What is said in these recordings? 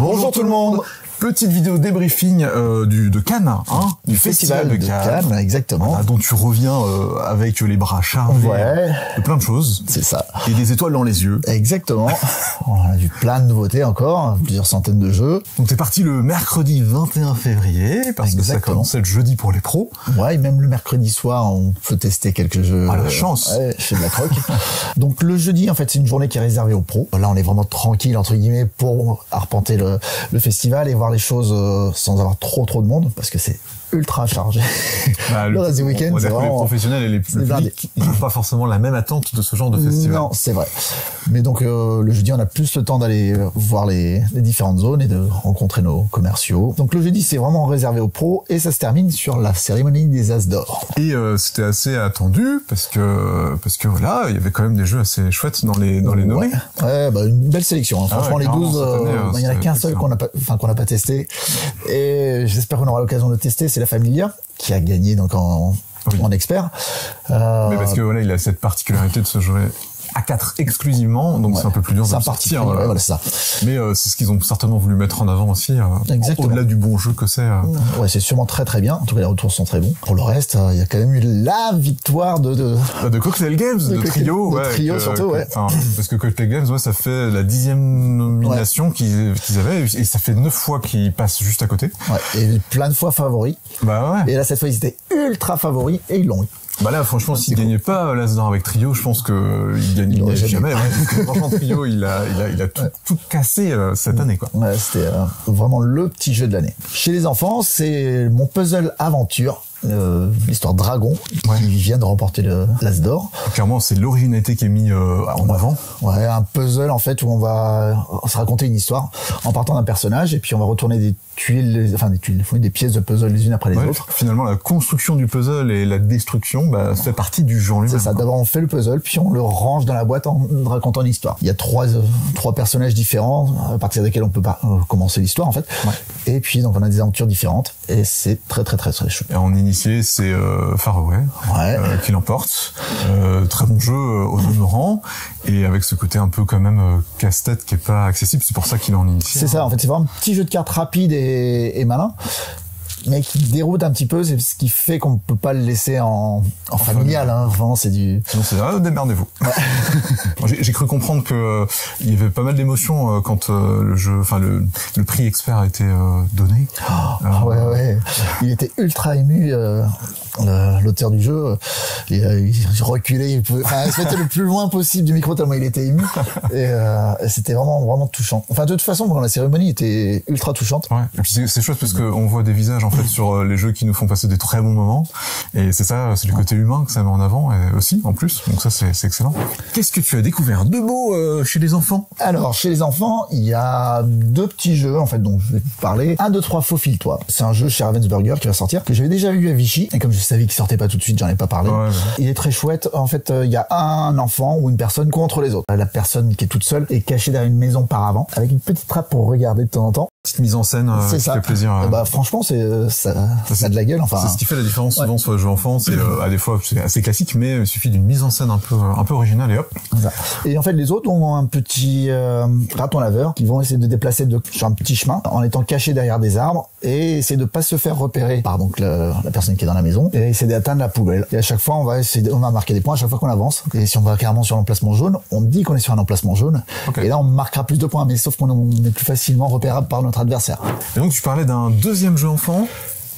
Bonjour tout le monde. Petite vidéo débriefing de Cannes, hein, du festival de Cannes, exactement. Voilà, dont tu reviens avec les bras chargés de plein de choses. C'est ça. Et des étoiles dans les yeux. Exactement. On a vu plein de nouveautés encore, plusieurs centaines de jeux. Donc t'es parti le mercredi 21 février, parce que ça commençait le jeudi pour les pros. Ouais, et même le mercredi soir, on peut tester quelques jeux. Ah, la chance. Ouais, chez de la croque. Donc le jeudi, en fait, c'est une journée qui est réservée aux pros. Là, on est vraiment tranquille, entre guillemets, pour arpenter le festival et voir les choses sans avoir trop de monde, parce que c'est ultra chargé. Bah, le reste du week-end, c'est vraiment... Les professionnels et le public, ils n'ont pas forcément la même attente de ce genre de festival. Non, c'est vrai. Mais donc, le jeudi, on a plus le temps d'aller voir les différentes zones et de rencontrer nos commerciaux. Donc, le jeudi, c'est vraiment réservé aux pros et ça se termine sur la cérémonie des As d'or. Et c'était assez attendu parce que voilà, il y avait quand même des jeux assez chouettes dans les nommés. Ouais, bah, une belle sélection. Hein. Franchement, les 12, il y en a qu'un seul qu'on n'a pas testé. Et j'espère qu'on aura l'occasion de tester. C'est la Familia qui a gagné donc en expert. Mais parce que voilà, il a cette particularité de se jouer à 4 exclusivement, donc c'est un peu plus dur de sortir. Ouais, voilà, c'est ça. Mais c'est ce qu'ils ont certainement voulu mettre en avant aussi, au-delà du bon jeu que c'est. Ouais, c'est sûrement très bien. En tout cas, les retours sont très bons. Pour le reste, il y a quand même eu la victoire de Cocktail Games, de Trio, Trio surtout, ouais. Parce que Cocktail Games, ouais, ça fait la 10e nomination qu'ils avaient, et ça fait 9 fois qu'ils passent juste à côté. Ouais, et plein de fois favoris. Bah ouais. Et là, cette fois, ils étaient ultra favoris et ils l'ont eu. Bah là, franchement, s'il gagnait pas l'As d'or avec Trio, je pense que il gagnerait jamais. Franchement, Trio, il a tout cassé cette année, quoi. Ouais, c'était vraiment le petit jeu de l'année. Chez les enfants, c'est mon puzzle aventure. L'histoire Dragon qui vient de remporter l'As d'or. Clairement, c'est l'originalité qui est mise en avant. Ouais, un puzzle en fait où on va se raconter une histoire en partant d'un personnage et puis on va retourner des pièces de puzzle les unes après les autres. Finalement, la construction du puzzle et la destruction, fait partie du jeu en lui-même. C'est ça. D'abord, on fait le puzzle, puis on le range dans la boîte en racontant une histoire. Il y a trois personnages différents à partir desquels on peut commencer l'histoire en fait. Ouais. Et puis donc on a des aventures différentes et c'est très chouette. Et en initié, c'est Faraway qui l'emporte. Très bon jeu au demeurant et avec ce côté un peu quand même casse-tête qui est pas accessible. C'est pour ça qu'il est en initié. C'est ça. En fait, c'est vraiment un petit jeu de cartes rapide et malin, mais qui déroute un petit peu. C'est ce qui fait qu'on peut pas le laisser en familial. Hein. Vraiment, c'est du... Sinon, c'est démerdez-vous. Ouais. J'ai cru comprendre que il y avait pas mal d'émotions quand le jeu, le prix expert a été donné. Ouais. Il était ultra ému. L'auteur du jeu, il reculait, il se mettait le plus loin possible du micro tellement il était ému. Et c'était vraiment touchant. Enfin, de toute façon, la cérémonie était ultra touchante. Ouais. Et puis c'est chouette parce qu'on voit des visages en fait sur les jeux qui nous font passer des très bons moments. Et c'est ça, c'est du côté humain que ça met en avant et aussi en plus. Donc ça, c'est excellent. Qu'est-ce que tu as découvert de beau chez les enfants? Alors, chez les enfants, il y a 2 petits jeux en fait dont je vais te parler. 1, 2, 3, Faufile-toi. C'est un jeu chez Ravensburger qui va sortir que j'avais déjà vu à Vichy et comme je savais qu'il sortait pas tout de suite, j'en ai pas parlé. Ouais. Il est très chouette. En fait, il y a un enfant ou une personne contre les autres. La personne qui est toute seule est cachée derrière une maison par avant, avec une petite trappe pour regarder de temps en temps. Petite mise en scène qui fait plaisir. Franchement, ça a de la gueule. Enfin, c'est ce qui fait la différence souvent sur les jeux enfants. C'est à des fois c'est assez classique, mais il suffit d'une mise en scène un peu originale et hop. Et en fait, les autres ont un petit raton laveur qui vont essayer de déplacer sur un petit chemin en étant cachés derrière des arbres et essayer de pas se faire repérer par donc la personne qui est dans la maison et essayer d'atteindre la poubelle. Et à chaque fois, on va marquer des points à chaque fois qu'on avance. Et si on va carrément sur l'emplacement jaune, on dit qu'on est sur un emplacement jaune. Okay. Et là, on marquera plus de points, mais sauf qu'on est plus facilement repérable par notre adversaire. Et donc tu parlais d'un 2e jeu enfant.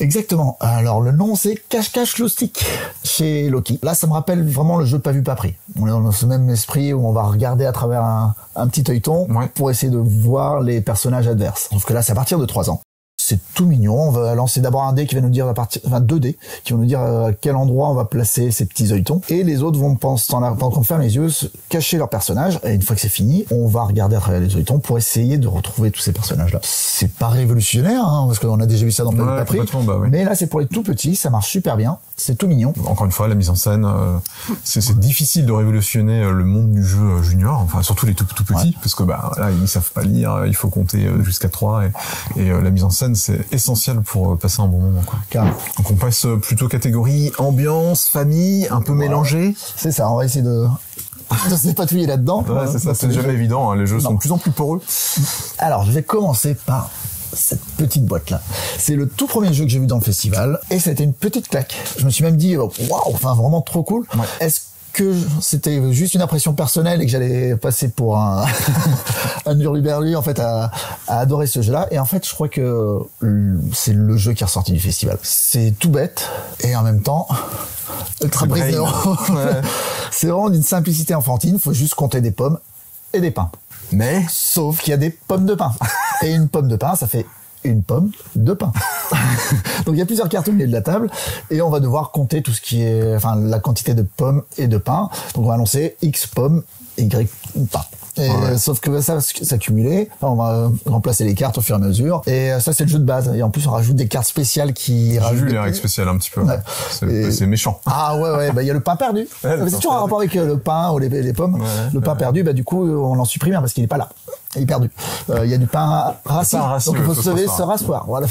Exactement. Alors le nom c'est Cache-Cache Loustic chez Loki. Là ça me rappelle vraiment le jeu Pas vu pas pris. On est dans ce même esprit où on va regarder à travers un petit œilleton pour essayer de voir les personnages adverses. Sauf que là c'est à partir de 3 ans. C'est tout mignon. On va lancer d'abord un dé qui va nous dire 2 dés qui vont nous dire à quel endroit on va placer ces petits œilletons. Et les autres vont pendant qu'on ferme les yeux cacher leur personnage. Et une fois que c'est fini, on va regarder à travers les œilletons pour essayer de retrouver tous ces personnages-là. C'est pas révolutionnaire, hein, parce qu'on a déjà vu ça dans Pas vu pas pris. Mais là c'est pour les tout petits, ça marche super bien. C'est tout mignon. Encore une fois, la mise en scène, c'est difficile de révolutionner le monde du jeu junior, enfin surtout les tout petits, parce que là ils savent pas lire, il faut compter jusqu'à 3 et la mise en scène c'est essentiel pour passer un bon moment, quoi. Carrément. Donc on passe plutôt catégorie ambiance, famille, un peu mélangée. C'est ça, on va essayer de de s'épatouiller là-dedans. Ouais, c'est ça, c'est jamais évident, hein. Les jeux sont de plus en plus poreux. Alors, je vais commencer par cette petite boîte-là. C'est le tout premier jeu que j'ai vu dans le festival, et ça a été une petite claque. Je me suis même dit, waouh, enfin vraiment trop cool. Ouais. Est-ce que c'était juste une impression personnelle et que j'allais passer pour un hurluberlu en fait à adorer ce jeu-là, et en fait je crois que c'est le jeu qui est ressorti du festival. C'est tout bête et en même temps ultra brisant. Ouais. C'est vraiment d'une simplicité enfantine. Faut juste compter des pommes et des pains. Mais sauf qu'il y a des pommes de pain, et une pomme de pain ça fait une pomme de pain. Donc il y a plusieurs cartes au milieu de la table et on va devoir compter tout ce qui est, enfin la quantité de pommes et de pain. Donc on va annoncer X pommes, Y pain. Et sauf que ça va s'accumuler. Enfin, on va remplacer les cartes au fur et à mesure. Et ça c'est le jeu de base. Et en plus on rajoute des cartes spéciales qui rajoutent. J'ai vu les règles spéciales un petit peu. Ouais. C'est méchant. Ah ouais. Bah il y a le pain perdu. C'est toujours un rapport avec le pain ou les pommes. Le pain perdu, bah du coup on en supprime un parce qu'il est pas là. Il est perdu. Il y a du pain rassis. Donc il faut se lever, se rasseoir. Voilà,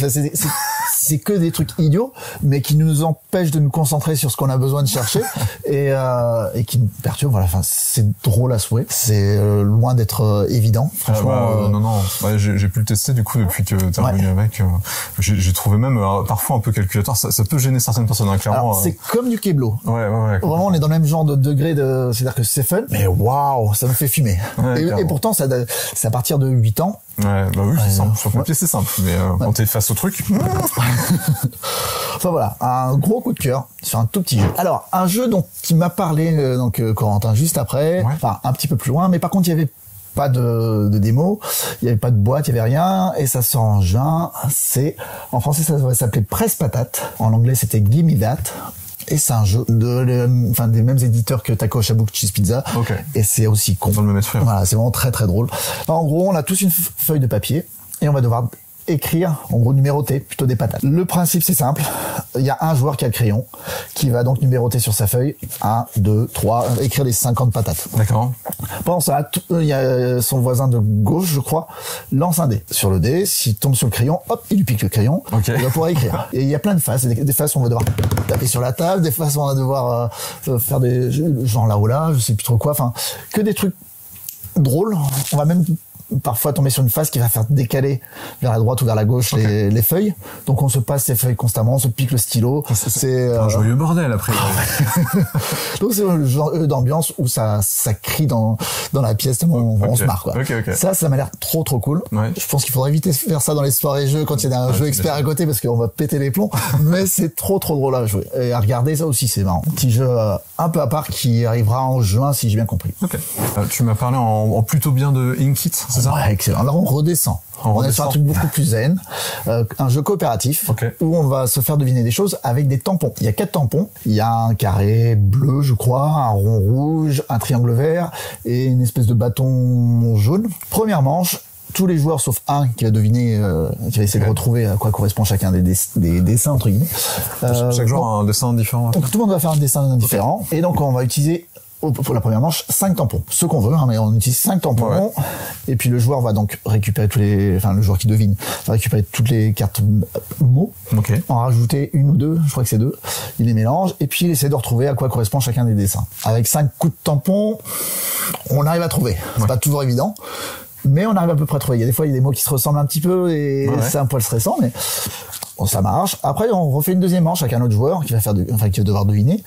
c'est que des trucs idiots, mais qui nous empêchent de nous concentrer sur ce qu'on a besoin de chercher et qui nous perturbent. Voilà, enfin c'est drôle à souhait. C'est loin d'être évident. Franchement. Non. Ouais, j'ai pu le tester du coup depuis que t'es revenu avec. J'ai trouvé même parfois un peu calculateur. Ça peut gêner certaines personnes, hein, clairement. Alors, c'est comme du Keblo. Ouais. Vraiment, on est dans le même genre de degré de. C'est-à-dire que c'est fun, mais waouh, ça me fait fumer. Et pourtant, c'est à partir de 8 ans. Ouais, bah oui, c'est simple. Sur le papier, c'est simple. Mais quand t'es face au truc. Enfin voilà, un gros coup de cœur sur un tout petit jeu. Alors, un jeu dont il m'a parlé Corentin juste après, enfin un petit peu plus loin, mais par contre il y avait pas de démo, il y avait pas de boîte, il y avait rien, et ça sort en juin. En français ça devrait s'appeler Presse Patate, en anglais c'était Gimme That. Et c'est un jeu des mêmes éditeurs que Taco Shabu Cheese Pizza. Okay. Et c'est aussi con. Dans le même esprit. Voilà, c'est vraiment très très drôle. En gros, on a tous une feuille de papier et on va devoir écrire, en gros numéroter plutôt des patates. Le principe c'est simple, il y a un joueur qui a le crayon, qui va donc numéroter sur sa feuille 1, 2, 3, écrire les 50 patates. D'accord. Pendant ça, il y a son voisin de gauche, je crois, lance un dé. Sur le dé, s'il tombe sur le crayon, hop, il lui pique le crayon, il va pouvoir écrire. Et il y a plein de phases, des phases où on va devoir taper sur la table, des phases où on va devoir faire des genre là ou là, je sais plus trop quoi, enfin, que des trucs drôles. On va même parfois tomber sur une phase qui va faire décaler vers la droite ou vers la gauche les feuilles. Donc on se passe ces feuilles constamment, on se pique le stylo. C'est un joyeux bordel après. Donc c'est le genre d'ambiance où ça crie dans la pièce, on se marre quoi. Ça m'a l'air trop cool. Ouais. Je pense qu'il faudrait éviter de faire ça dans les soirées jeux quand il y a un jeu expert à côté parce qu'on va péter les plombs. Mais c'est trop drôle à jouer. Et à regarder ça aussi c'est marrant. Petit jeu un peu à part qui arrivera en juin si j'ai bien compris. Tu m'as parlé en plutôt bien de Inkit. C'est ça ? Ouais, excellent. Alors on redescend. On est sur un truc beaucoup plus zen, un jeu coopératif où on va se faire deviner des choses avec des tampons. Il y a 4 tampons. Il y a un carré bleu, je crois, un rond rouge, un triangle vert et une espèce de bâton jaune. Première manche. Tous les joueurs sauf un qui va deviner, qui va essayer de retrouver à quoi correspond chacun des dessins entre guillemets. Chaque joueur a un dessin différent. Donc tout le monde va faire un dessin différent et donc on va utiliser pour la première manche 5 tampons, ce qu'on veut, hein, mais on utilise 5 tampons et puis le joueur va donc récupérer le joueur qui devine va récupérer toutes les cartes mots, en rajouter une ou deux, je crois que c'est 2, il les mélange et puis il essaie de retrouver à quoi correspond chacun des dessins. Avec 5 coups de tampon, on arrive à trouver. C'est pas toujours évident, mais on arrive à peu près à trouver. Il y a des fois il y a des mots qui se ressemblent un petit peu et c'est un poil stressant, mais bon, ça marche. Après, on refait une deuxième manche avec un autre joueur qui va qui va devoir deviner.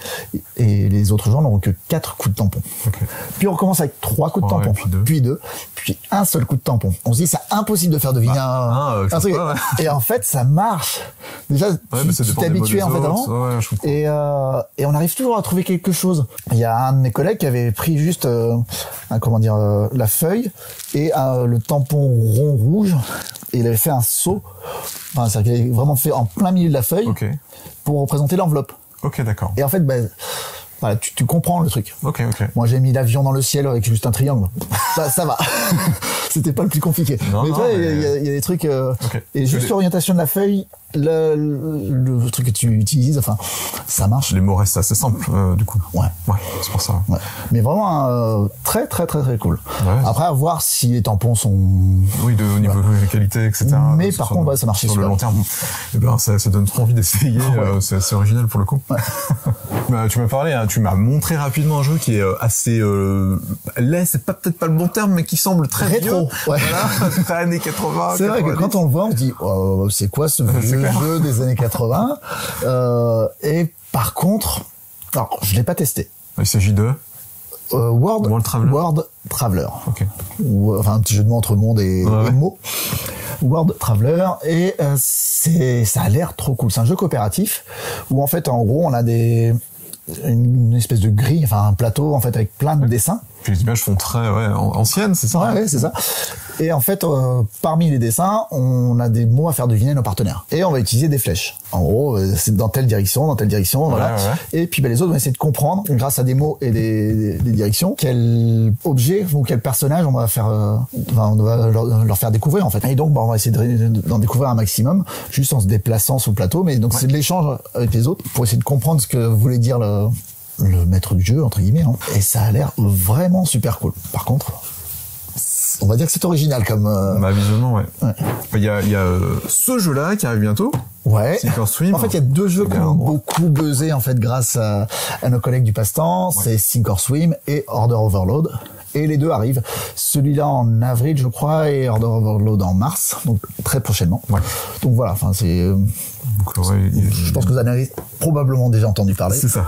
Et les autres joueurs n'auront que 4 coups de tampon. Puis on recommence avec 3 coups de tampon. Puis 2. Puis un seul coup de tampon. On se dit, c'est impossible de faire deviner un truc. Et en fait, ça marche. Déjà, tu t'es habitué, en fait, avant. Et on arrive toujours à trouver quelque chose. Il y a un de mes collègues qui avait pris juste, la feuille et le tampon rond rouge. Et il avait fait un saut. Enfin, c'est-à-dire qu'il avait vraiment fait en plein milieu de la feuille pour représenter l'enveloppe. Ok, d'accord. Et en fait, voilà, tu comprends le truc. Moi, j'ai mis l'avion dans le ciel avec juste un triangle. Ça va. C'était pas le plus compliqué. Mais tu vois, il y a des trucs. Et juste l'orientation de la feuille, le truc que tu utilises, enfin, ça marche. Les mots restent assez simples, du coup. Ouais, c'est pour ça. Ouais. Mais vraiment très cool. Après, à voir si les tampons sont. Oui, au niveau de qualité, etc. Mais par contre, ça marche sur le long terme. Ça donne trop envie d'essayer. C'est assez original pour le coup. Tu m'as parlé, hein, tu m'as montré rapidement un jeu qui est assez laid, c'est peut-être pas le bon terme, mais qui semble très rétro. Vieux. Ouais. Voilà, très années 80. C'est 90. Vrai que quand on le voit, on se dit c'est quoi ce vieux jeu des années 80 et par contre, alors je l'ai pas testé. Il s'agit de World Traveler. Okay. Enfin un petit jeu de mots entre monde et mots. World Traveler et ça a l'air trop cool. C'est un jeu coopératif où en fait en gros on a une espèce de grille, enfin un plateau en fait avec plein de dessins. Puis les images font très anciennes, c'est ça? Ouais, c'est ça. Et en fait, parmi les dessins, on a des mots à faire deviner à nos partenaires. Et on va utiliser des flèches. En gros, c'est dans telle direction, voilà. Ouais. Et puis les autres vont essayer de comprendre, grâce à des mots et des directions, quel objet ou quel personnage on va faire, on va leur faire découvrir en fait. Et donc, on va essayer d'en découvrir un maximum, juste en se déplaçant sur le plateau. Mais donc c'est de l'échange avec les autres pour essayer de comprendre ce que voulait dire le maître du jeu entre guillemets. Hein. Et ça a l'air vraiment super cool. Par contre, on va dire que c'est original comme. Visuellement, ouais. Il y a ce jeu-là qui arrive bientôt. Ouais. Sink Swim. En fait, il y a deux jeux qui ont beaucoup buzzé en fait grâce à nos collègues du passe-temps. C'est Sink Swim et Order Overload. Et les deux arrivent. Celui-là en avril, je crois, et Order Overload en mars, donc très prochainement. Ouais. Donc voilà, enfin c'est. Je pense que vous en avez probablement déjà entendu parler. C'est ça.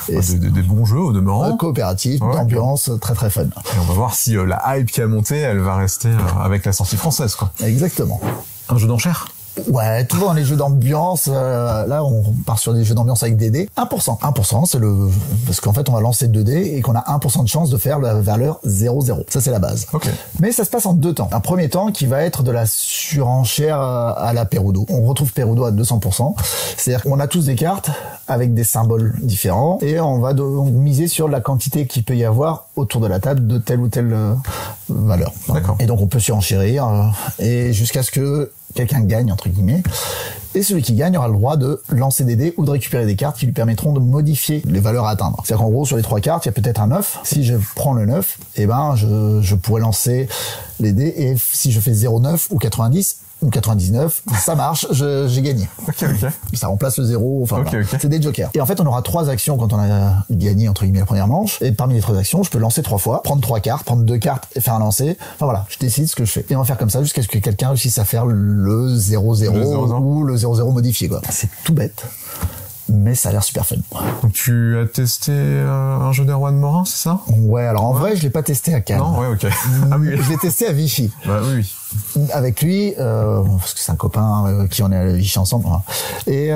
Et des bons jeux au demeurant. Coopératif, d'ambiance, très très fun. Et on va voir si la hype qui a monté, elle va rester avec la sortie française, quoi. Exactement. Un jeu d'enchères. Ouais, toujours dans les jeux d'ambiance. Là, on part sur des jeux d'ambiance avec des dés. 1%. 1%, c'est parce qu'en fait, on va lancer 2 dés et qu'on a 1% de chance de faire la valeur 0,0. Ça, c'est la base. Okay. Mais ça se passe en 2 temps. Un premier temps qui va être de la surenchère à la Perudo. On retrouve Perudo à 200%. C'est-à-dire qu'on a tous des cartes avec des symboles différents et on va donc miser sur la quantité qu'il peut y avoir autour de la table de telle ou telle valeur. D'accord. Et donc, on peut surenchérir et jusqu'à ce que quelqu'un gagne, entre guillemets. Et celui qui gagne aura le droit de lancer des dés ou de récupérer des cartes qui lui permettront de modifier les valeurs à atteindre. C'est-à-dire qu'en gros, sur les 3 cartes, il y a peut-être un 9. Si je prends le 9, je pourrais lancer les dés et si je fais 0,9 ou 90 ou 99, ça marche, j'ai gagné. Ok. Ça remplace le 0, enfin voilà. C'est des jokers. Et en fait, on aura 3 actions quand on a gagné, entre guillemets, la première manche. Et parmi les 3 actions, je peux lancer 3 fois, prendre 3 cartes, prendre 2 cartes et faire un lancer. Enfin voilà, je décide ce que je fais. Et on va faire comme ça jusqu'à ce que quelqu'un réussisse à faire le 0-0 ou le 0-0 modifié, quoi. C'est tout bête. Mais ça a l'air super fun. Donc tu as testé un jeu d'Erwan Morin, c'est ça? Ouais, alors en vrai, je l'ai pas testé à Cannes. Non, ouais, ok. Ah oui. Je l'ai testé à Vichy. Bah oui. Avec lui, parce que c'est un copain qui en est à Vichy ensemble. Et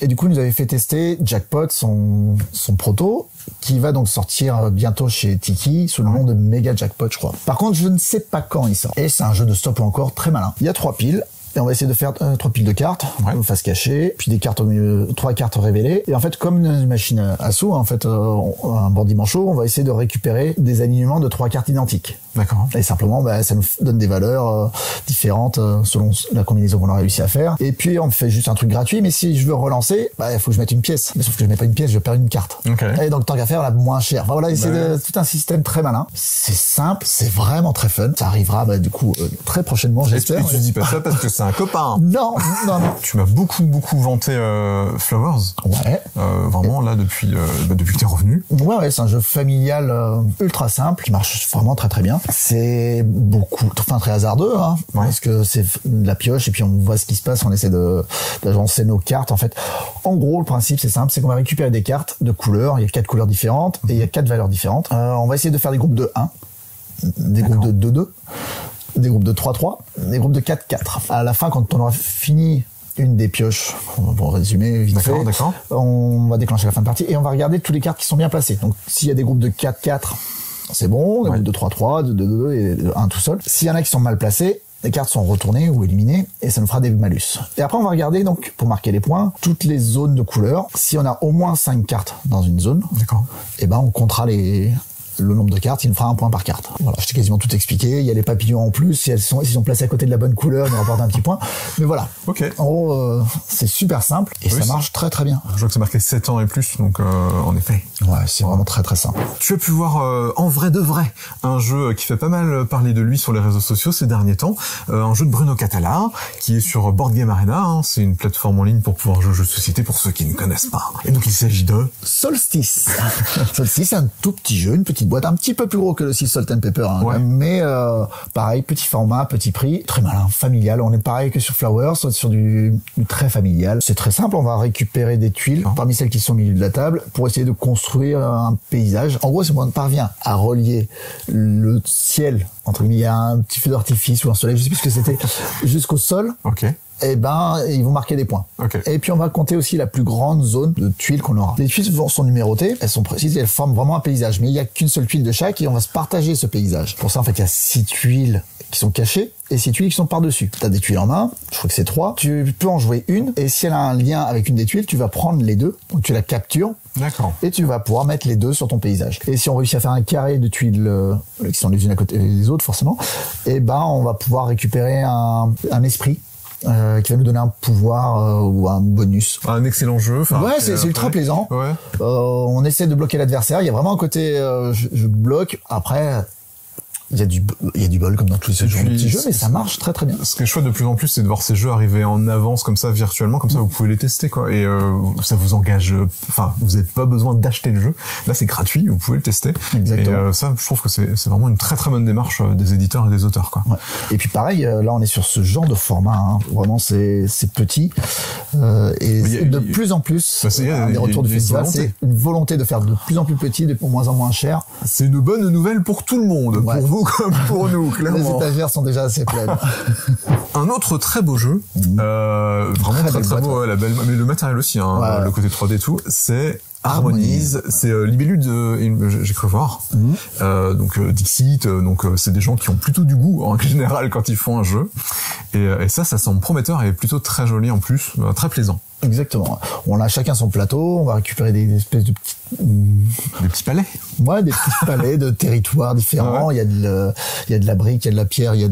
du coup, il nous avait fait tester Jackpot, son proto, qui va donc sortir bientôt chez Tiki sous le nom de Mega Jackpot, je crois. Par contre, je ne sais pas quand il sort. Et c'est un jeu de stop ou encore très malin. Il y a 3 piles. Et on va essayer de faire 3 piles de cartes, face cachée, puis des cartes au milieu, 3 cartes révélées. Et en fait, comme une machine à sous, en fait, un bandit manchot, on va essayer de récupérer des alignements de 3 cartes identiques. D'accord. Et simplement, ça nous donne des valeurs différentes selon la combinaison qu'on a réussi à faire. Et puis, on fait juste un truc gratuit. Mais si je veux relancer, il faut que je mette une pièce. Mais sauf que je mets pas une pièce, je perds une carte. Okay. Et donc, tant qu'à faire, la moins chère. Enfin, voilà, c'est tout un système très malin. C'est simple, c'est vraiment très fun. Ça arrivera, du coup, très prochainement, j'espère. Et tu dis pas ça parce que c'est un copain. Non. Tu m'as beaucoup vanté Flowers. Ouais. Vraiment, là, depuis que t'es revenu. Ouais, c'est un jeu familial ultra simple qui marche vraiment très très bien. C'est très hasardeux, hein, parce que c'est de la pioche et puis on voit ce qui se passe, on essaie d'agencer nos cartes. En fait, en gros, le principe c'est simple, c'est qu'on va récupérer des cartes de couleurs. Il y a 4 couleurs différentes et il y a 4 valeurs différentes. On va essayer de faire des groupes de 1, des groupes de 2-2, des groupes de 3-3, des groupes de 4-4. À la fin, quand on aura fini une des pioches, pour résumer vite fait, on va déclencher la fin de partie et on va regarder toutes les cartes qui sont bien placées. Donc, s'il y a des groupes de 4-4, c'est bon, des groupes de 3-3, de 2-2 et de 1 tout seul. S'il y en a qui sont mal placés, les cartes sont retournées ou éliminées et ça nous fera des malus. Et après, on va regarder, donc, pour marquer les points, toutes les zones de couleurs. Si on a au moins 5 cartes dans une zone, on comptera les le nombre de cartes, il nous fera un point par carte. Voilà, je t'ai quasiment tout expliqué. Il y a les papillons en plus, s'ils sont placés à côté de la bonne couleur, ils nous rapportent un petit point. Mais voilà. Ok. En gros, c'est super simple et ça marche très très bien. Je vois que c'est marqué 7 ans et plus, donc en effet. Ouais, c'est vraiment très très simple. Tu as pu voir en vrai de vrai un jeu qui fait pas mal parler de lui sur les réseaux sociaux ces derniers temps, un jeu de Bruno Cathala qui est sur Board Game Arena, hein. C'est une plateforme en ligne pour pouvoir jouer aux jeux de société pour ceux qui ne connaissent pas. Et donc il s'agit de Solstice. Solstice, c'est un tout petit jeu, une petite boîte, un petit peu plus gros que le Sea Salt and Pepper, hein, ouais. Mais pareil, petit format, petit prix, très malin, familial. On est pareil que sur Flowers, sur du très familial. C'est très simple, on va récupérer des tuiles parmi celles qui sont au milieu de la table pour essayer de construire un paysage. En gros, si on parvient à relier le ciel, entre guillemets, il y a un petit feu d'artifice ou un soleil, je sais plus ce que c'était, jusqu'au sol. Ok. Eh ben, ils vont marquer des points. Okay. Et puis, on va compter aussi la plus grande zone de tuiles qu'on aura. Les tuiles sont numérotées, elles sont précises, elles forment vraiment un paysage. Mais il n'y a qu'une seule tuile de chaque et on va se partager ce paysage. Pour ça, en fait, il y a 6 tuiles qui sont cachées et 6 tuiles qui sont par-dessus. Tu as des tuiles en main, je crois que c'est 3. Tu peux en jouer une et si elle a un lien avec une des tuiles, tu vas prendre les deux. Donc, tu la captures. D'accord. Et tu vas pouvoir mettre les deux sur ton paysage. Et si on réussit à faire un carré de tuiles qui sont les unes à côté des autres, forcément, eh ben, on va pouvoir récupérer un esprit. Qui va nous donner un pouvoir ou un bonus. Un excellent jeu. Ouais, c'est ultra plaisant. Ouais. On essaie de bloquer l'adversaire. Il y a vraiment un côté je bloque. Après, il y a du bol comme dans tous ces petits jeux, mais ça marche très très bien. Ce qui est chouette de plus en plus, c'est de voir ces jeux arriver en avance comme ça virtuellement, comme ça vous pouvez les tester quoi. Et ça vous engage. Enfin, vous n'avez pas besoin d'acheter le jeu. Là, c'est gratuit, vous pouvez le tester. Exactement. Et ça, je trouve que c'est vraiment une très très bonne démarche des éditeurs et des auteurs quoi. Ouais. Et puis pareil, là on est sur ce genre de format. Hein. Vraiment, c'est petit et de plus en plus. Les retours du festival, c'est une volonté de faire de plus en plus petit, de moins en moins cher. C'est une bonne nouvelle pour tout le monde, ouais. Pour vous comme pour nous, clairement. Les étagères sont déjà assez pleines. Un autre très beau jeu, vraiment très beau, ouais, la belle, mais le matériel aussi, hein, ouais. Le côté 3D et tout, c'est Harmonize, c'est Libellude, j'ai cru voir. Donc Dixit, donc c'est des gens qui ont plutôt du goût en général quand ils font un jeu. Et ça semble prometteur et plutôt très joli en plus, très plaisant. Exactement. On a chacun son plateau, on va récupérer des espèces de petits... Des petits palais. Ouais, des petits palais de territoires différents. Ouais. Il y a de la brique, il y a de la pierre, il y a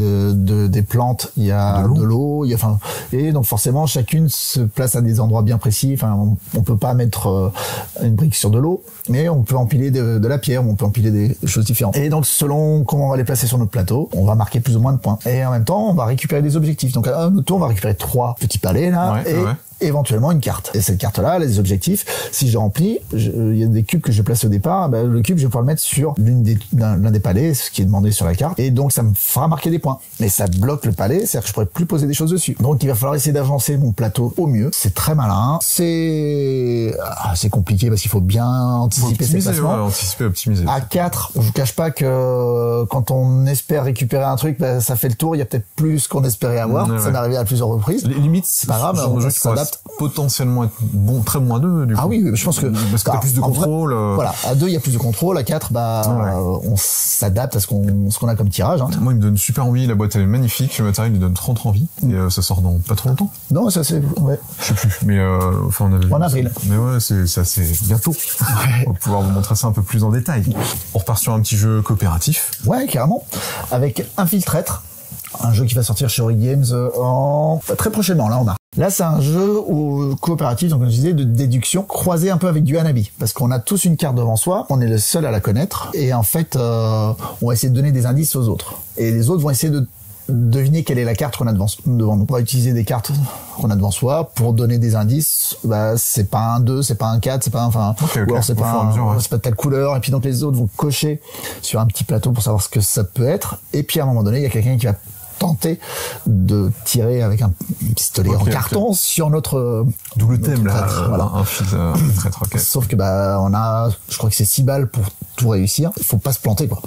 des plantes, il y a de l'eau, et donc forcément chacune se place à des endroits bien précis. Enfin, on peut pas mettre une brique sur de l'eau, mais on peut empiler de la pierre, on peut empiler des choses différentes. Et donc selon comment on va les placer sur notre plateau, on va marquer plus ou moins de points. Et en même temps, on va récupérer des objectifs. Donc à notre tour, on va récupérer 3 petits palais là éventuellement une carte. Et cette carte-là, elle a des objectifs. Si je remplis, il y a des cubes que je place au départ. Ben, le cube, je vais pouvoir le mettre sur l'un des palais, ce qui est demandé sur la carte. Et donc, ça me fera marquer des points. Mais ça bloque le palais, c'est-à-dire que je pourrais plus poser des choses dessus. Donc, il va falloir essayer d'avancer mon plateau au mieux. C'est très malin. C'est compliqué parce qu'il faut bien anticiper ses placements. Ouais, anticiper, optimiser. À 4, je vous cache pas que quand on espère récupérer un truc, ben, ça fait le tour. Il y a peut-être plus qu'on espérait avoir. Ça m'est arrivé à plusieurs reprises. Les limites, c'est pas grave. On s'adapte. Potentiellement être bon, très moins 2 du coup. Ah oui, je pense que parce que t'as plus de contrôle. Voilà, à 2 il y a plus de contrôle, à 4 on s'adapte à ce qu'on a comme tirage. Hein. Moi, il me donne super envie, la boîte elle est magnifique, le matériel il me donne trop envie et ça sort dans pas trop longtemps. Non, ça c'est je sais plus, mais enfin on avait en avril. Mais ouais, c'est bientôt. Ouais. On va pouvoir vous montrer ça un peu plus en détail. On repart sur un petit jeu coopératif. Ouais, carrément, avec Infiltrator. Un jeu qui va sortir chez Ori Games très prochainement. Là, c'est un jeu coopératif, donc comme je disais, de déduction, croisé un peu avec du Hanabi. Parce qu'on a tous une carte devant soi, on est le seul à la connaître, et en fait, on va essayer de donner des indices aux autres. Et les autres vont essayer de deviner quelle est la carte qu'on a devant nous. On va utiliser des cartes qu'on a devant soi pour donner des indices. Bah, c'est pas un 2, c'est pas un 4, c'est pas ou alors c'est pas telle couleur. Et puis donc les autres vont cocher sur un petit plateau pour savoir ce que ça peut être. Et puis à un moment donné, il y a quelqu'un qui va tenter de tirer avec un pistolet en carton sur notre double thème là, voilà. Un fil traître. Okay. Sauf que on a, je crois que c'est 6 balles pour tout réussir. Il faut pas se planter quoi.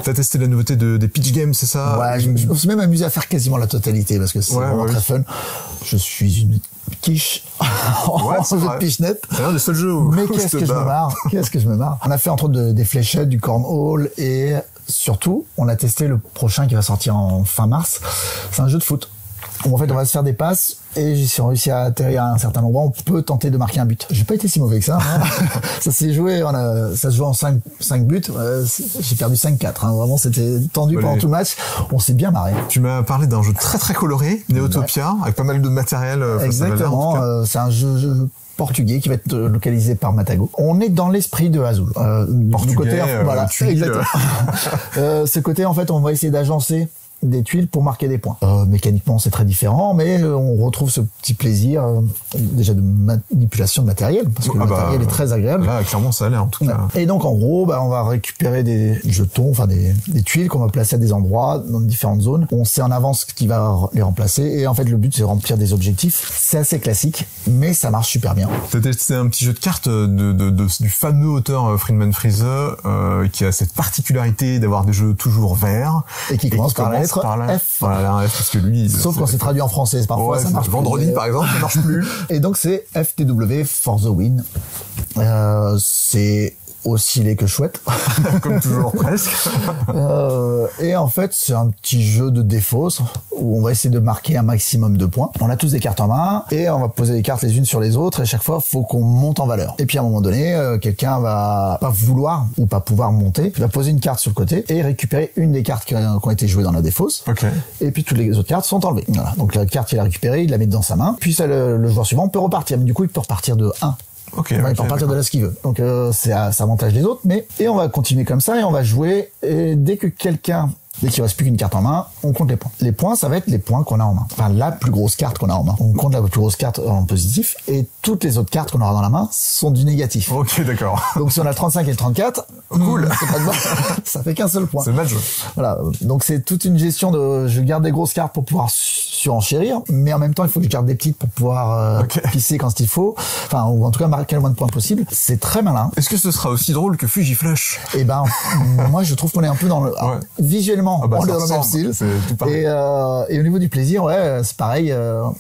T'as testé la nouveauté des pitch games, c'est ça? Ouais, je me suis même amusé à faire quasiment la totalité parce que c'est vraiment très fun. Je suis une quiche en jeu de pichenette. C'est l'un des seuls jeux mais qu'est-ce que je me marre. On a fait entre autres des fléchettes, du cornhole et surtout, on a testé le prochain qui va sortir en fin mars. C'est un jeu de foot. où en fait on va se faire des passes et si on réussit à atterrir à un certain endroit, on peut tenter de marquer un but. J'ai pas été si mauvais que ça. Hein. Ça s'est joué, ça se joue en 5 buts. J'ai perdu 5-4. Hein. Vraiment, c'était tendu pendant tout le match. On s'est bien marré. Tu m'as parlé d'un jeu très très coloré, Neotopia, avec pas mal de matériel. Exactement. C'est un jeu portugais qui va être localisé par Matago. On est dans l'esprit de Azul. Portugais, du côté, voilà, exactement. Ce côté, en fait, on va essayer d'agencer des tuiles pour marquer des points. Mécaniquement, c'est très différent, mais on retrouve ce petit plaisir déjà de manipulation de matériel, parce que le matériel est très agréable. Là, clairement, ça a l'air en tout cas. Et donc, en gros, on va récupérer des jetons, enfin des tuiles qu'on va placer à des endroits, dans différentes zones. On sait en avance ce qui va les remplacer, et en fait, le but, c'est de remplir des objectifs. C'est assez classique, mais ça marche super bien. C'est un petit jeu de cartes du fameux auteur Friedman Friese, qui a cette particularité d'avoir des jeux toujours verts. Et qui commence par la lettre F. Voilà, un F, parce que lui... Sauf quand c'est traduit en français, parfois ça marche vendredi, plus. Par exemple, ça marche plus. Et donc c'est FTW for the win. C'est aussi laid que chouette. Comme toujours, presque. Et en fait, c'est un petit jeu de défausse où on va essayer de marquer un maximum de points. On a tous des cartes en main et on va poser les cartes les unes sur les autres et à chaque fois, faut qu'on monte en valeur. Et puis à un moment donné, quelqu'un va pas vouloir ou pas pouvoir monter. Il va poser une carte sur le côté et récupérer une des cartes qui ont été jouées dans la défausse. Okay. Et puis toutes les autres cartes sont enlevées. Voilà. Donc la carte qu'il a récupérée, il la met dans sa main. Puis ça, le joueur suivant peut repartir. Mais du coup, il peut repartir de 1. Okay, il peut repartir de là ce qu'il veut. Donc ça avantage les autres, et on va continuer comme ça et on va jouer. Et dès qu'il reste plus qu'une carte en main, on compte les points. Les points, ça va être les points qu'on a en main. Enfin, la plus grosse carte qu'on a en main. On compte la plus grosse carte en positif et toutes les autres cartes qu'on aura dans la main sont du négatif. Ok, d'accord. Donc si on a 35 et le 34, cool. C'est pas de bon. Ça fait qu'un seul point. C'est mal joué. Voilà. Donc c'est toute une gestion de, je garde des grosses cartes pour pouvoir surenchérir, mais en même temps, il faut que je garde des petites pour pouvoir pisser quand il faut. Enfin, ou en tout cas marquer le moins de points possible. C'est très malin. Est-ce que ce sera aussi drôle que Fugiflash? Eh ben, moi, je trouve qu'on est un peu dans le, visuellement, on est dans le même style. Et au niveau du plaisir, c'est pareil,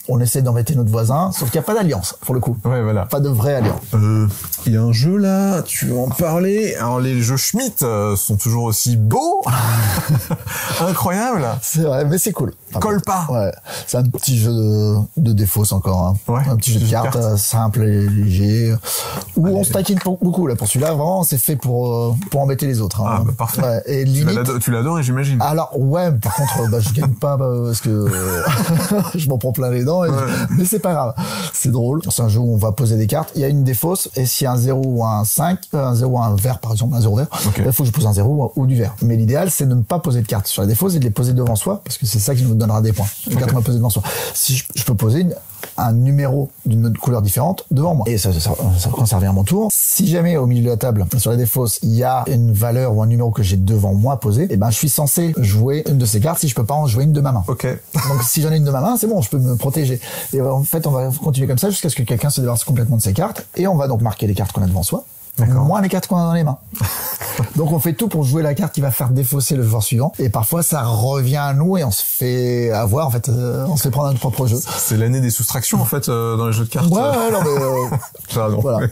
on essaie d'embêter notre voisin, sauf qu'il n'y a pas d'alliance, pour le coup. Ouais, voilà. Pas de vraie alliance. Il y a un jeu là, tu veux en parler? Alors, les jeux Schmitt sont toujours aussi beaux. Incroyable. C'est vrai, mais c'est cool. Colle pas. Ouais. C'est un petit jeu de défausse encore, hein. Ouais. Un petit jeu de cartes simple et léger, où on se taquine beaucoup, là. Pour celui-là, vraiment, c'est fait pour embêter les autres, hein. Ah, bah, parfait. Ouais. Et limite. Tu l'adores, j'imagine. Alors, ouais, par contre, je gagne pas, parce que, je m'en prends plein les dents, mais c'est pas grave. C'est drôle. C'est un jeu où on va poser des cartes. Il y a une défausse, et s'il y a un 0 ou un 5, un 0 ou un vert, par exemple, un 0 vert, il faut que je pose un 0 ou du vert. Mais l'idéal, c'est de ne pas poser de cartes sur la défausse et de les poser devant soi, parce que c'est ça qui nous donnera des points. Les cartes qu'on va poser devant soi. Si je peux poser un numéro d'une couleur différente devant moi. Et ça quand ça revient à mon tour. Si jamais au milieu de la table, sur la défausse, il y a une valeur ou un numéro que j'ai devant moi posé, je suis censé jouer une de ces cartes si je peux pas en jouer une de ma main. Ok. Donc si j'en ai une de ma main, c'est bon, je peux me protéger. Et en fait, on va continuer comme ça jusqu'à ce que quelqu'un se débarrasse complètement de ses cartes. Et on va donc marquer les cartes qu'on a devant soi. Moins les cartes qu'on a dans les mains. Donc on fait tout pour jouer la carte qui va faire défausser le joueur suivant. Et parfois ça revient à nous et on se fait avoir, en fait, on se fait prendre notre propre jeu. C'est l'année des soustractions, en fait, dans les jeux de cartes. Ouais, non mais... Pardon. Voilà.